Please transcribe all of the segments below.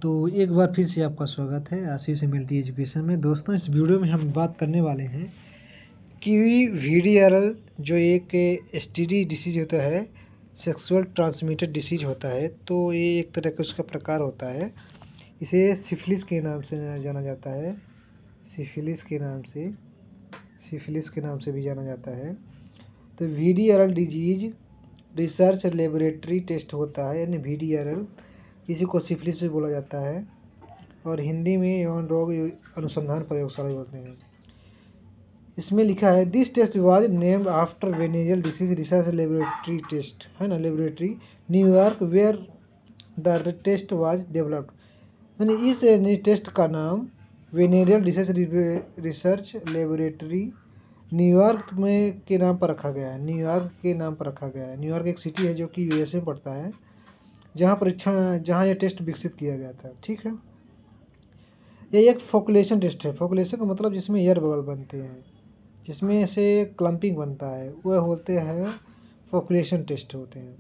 तो एक बार फिर से आपका स्वागत है आशीष मल्टी एजुकेशन में। दोस्तों, इस वीडियो में हम बात करने वाले हैं कि VDRL जो एक STD डिसीज होता है, सेक्सुअल ट्रांसमिटेड डिसीज होता है, तो ये एक तरह का उसका प्रकार होता है। इसे सिफिलिस के नाम से जाना जाता है, सिफिलिस के नाम से भी जाना जाता है। तो VDRL disease research laboratory test होता है, यानी VDRL इसी को सिफिलिस भी बोला जाता है, और हिंदी में यौन रोग अनुसंधान प्रयोगशाला बोलते हैं। इसमें लिखा है this test was named after venereal disease research laboratory test, है ना, laboratory New York where the test was developed. यानी इस टेस्ट का नाम venereal disease research laboratory New York में के नाम पर रखा गया है, न्यूयॉर्क एक सिटी है जो कि USA में पड़ता है, जहाँ यह टेस्ट विकसित किया गया था। ठीक है, ये एक फोकुलेशन टेस्ट है। फोकुलेशन का मतलब जिसमें एयर बबल बनते हैं, जिसमें से क्लम्पिंग बनता है, वह होते हैं फोकुलेशन टेस्ट होते हैं,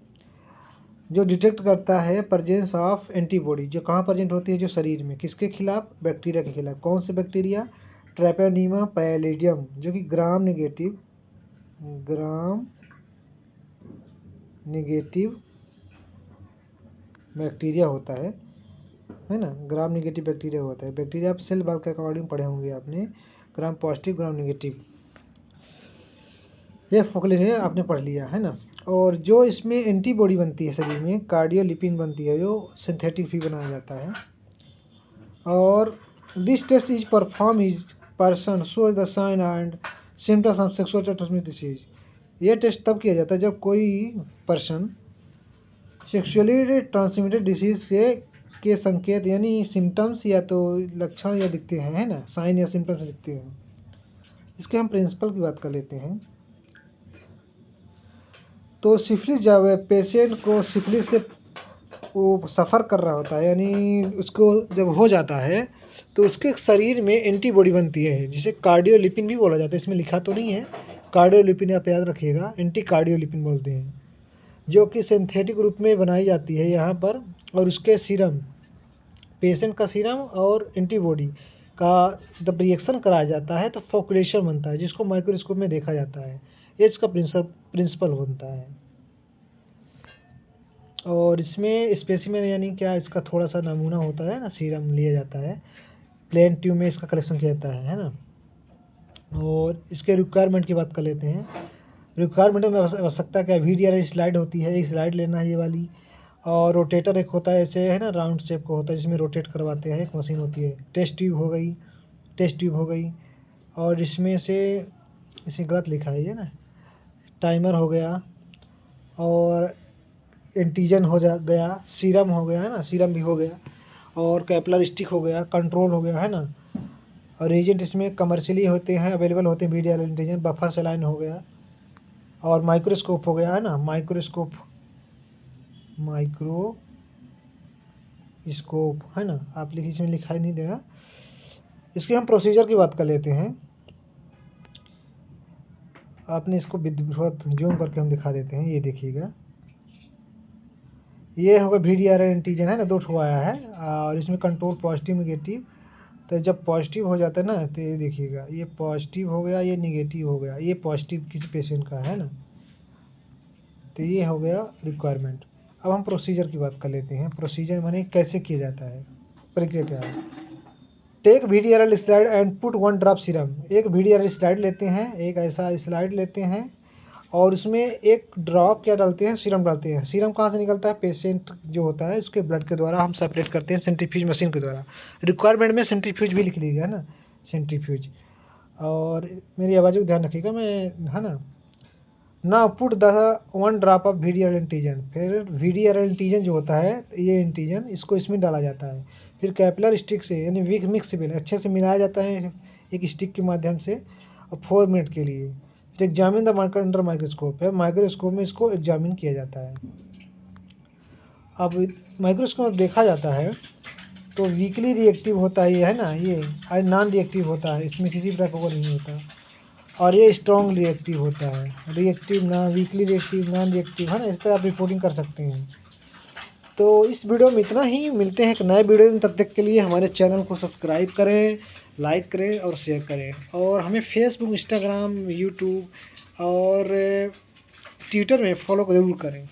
जो डिटेक्ट करता है प्रेजेंस ऑफ एंटीबॉडी, जो कहाँ प्रेजेंट होती है, जो शरीर में, किसके खिलाफ, बैक्टीरिया के खिलाफ। कौन से बैक्टीरिया? ट्रैपेनिमा पैलिडियम, जो कि ग्राम नेगेटिव बैक्टीरिया होता है ना, ग्राम नेगेटिव बैक्टीरिया होता है। बैक्टीरिया आप सेल वॉल के अकॉर्डिंग पढ़े होंगे आपने, ग्राम पॉजिटिव ग्राम नेगेटिव, ये फोकुलेशन आपने पढ़ लिया है ना। और जो इसमें एंटीबॉडी बनती है शरीर में, कार्डियोलिपिन बनती है, जो सिंथेटिक भी बनाया जाता है। और this test is perform is person show the sign and symptoms of sexual transmitted disease. ये टेस्ट तब किया जाता है जब कोई पर्सन सेक्सुअली ट्रांसमिटेड डिसीज से के संकेत यानी सिम्टम्स या तो लक्षण या दिखते हैं, है ना, साइन या सिम्टम्स दिखते हैं। इसके हम प्रिंसिपल की बात कर लेते हैं। तो सिफिलिस जब पेशेंट को सिफिलिस से वो सफ़र कर रहा होता है, यानी उसको जब हो जाता है तो उसके शरीर में एंटीबॉडी बनती है, जिसे कार्डियोलिपिन भी बोला जाता है। इसमें लिखा तो नहीं है, कार्डियोलिपिन आप याद रखिएगा, एंटी कार्डियोलिपिन बोलते हैं, जो कि सिंथेटिक रूप में बनाई जाती है यहाँ पर। और उसके सीरम, पेशेंट का सीरम और एंटीबॉडी का जब रिएक्शन कराया जाता है तो फोकुलेशन बनता है, जिसको माइक्रोस्कोप में देखा जाता है। ये इसका प्रिंसिपल बनता है। और इसमें स्पेसिमेन यानी क्या, इसका थोड़ा सा नमूना होता है ना, सीरम लिया जाता है, प्लेन ट्यूब में इसका कलेक्शन किया जाता है ना। और इसके रिक्वायरमेंट की बात कर लेते हैं। रिक्वायरमेंट में आवश्यकता क्या है? VDRL स्लाइड होती है, एक स्लाइड लेना है ये वाली, और रोटेटर एक होता है, ऐसे है ना, राउंड शेप का होता है, जिसमें रोटेट करवाते हैं, एक मशीन होती है। टेस्ट ट्यूब हो गई, और इसमें से इसे गलत लिखा है ये ना, टाइमर हो गया, और एंटीजन हो गया, सीरम हो गया, है ना, सीरम भी हो गया, और कैपलर स्टिक हो गया, कंट्रोल हो गया, है ना। और एजेंट इसमें कमर्शियली होते हैं, अवेलेबल होते हैं VDRL एंटीजन, बफर सेलाइन हो गया, और माइक्रोस्कोप हो गया, है ना, माइक्रोस्कोप है ना, आप लिखिए, इसमें लिखाई नहीं देगा। इसके हम प्रोसीजर की बात कर लेते हैं। आपने इसको बहुत जूम करके हम दिखा देते हैं, ये देखिएगा, ये होगा VDRL एंटीजन, है ना, 2 ठो आया है, और इसमें कंट्रोल पॉजिटिव नेगेटिव। तो जब पॉजिटिव हो जाता है ना, तो ये देखिएगा, ये पॉजिटिव हो गया, ये नेगेटिव हो गया, ये पॉजिटिव किसी पेशेंट का है ना। तो ये हो गया रिक्वायरमेंट। अब हम प्रोसीजर की बात कर लेते हैं। प्रोसीजर माने कैसे किया जाता है, प्रक्रिया क्या है। Take VDRL slide and put 1 drop serum. एक VDRL स्लाइड लेते हैं, एक ऐसा स्लाइड लेते हैं, और उसमें 1 ड्रॉप क्या डालते हैं, सीरम डालते हैं। सीरम कहाँ से निकलता है? पेशेंट जो होता है उसके ब्लड के द्वारा हम सेपरेट करते हैं, सेंट्रीफ्यूज मशीन के द्वारा। रिक्वायरमेंट में सेंट्रीफ्यूज भी लिख लीजिए, है ना, सेंट्रीफ्यूज। और मेरी आवाज़ को ध्यान रखिएगा, मैं, है ना। ना put the 1 drop of VDRL antigen. फिर VDRL एंटीजन जो होता है, ये एंटीजन, इसको इसमें डाला जाता है। फिर कैपलर स्टिक से, यानी वीक मिक्स से अच्छे से मिलाया जाता है एक स्टिक के माध्यम से, और 4 मिनट के लिए। फिर examine the marker under microscope है, माइक्रोस्कोप में इसको एग्जामिन किया जाता है। अब माइक्रोस्कोप देखा जाता है तो वीकली रिएक्टिव होता है ये, है ना, ये नॉन रिएक्टिव होता है, इसमें किसी प्रकार का नहीं होता। और ये स्ट्रॉन्ग रिएक्टिव होता है, रिएक्टिव ना, वीकली रिएक्टिव, नॉन रिएक्टिव, है ना, इस तरह आप रिपोर्टिंग कर सकते हैं। तो इस वीडियो में इतना ही, मिलते हैं एक नए वीडियो में। तब तक के लिए हमारे चैनल को सब्सक्राइब करें, लाइक करें और शेयर करें, और हमें फेसबुक, इंस्टाग्राम, यूट्यूब और ट्विटर में फॉलो जरूर करें।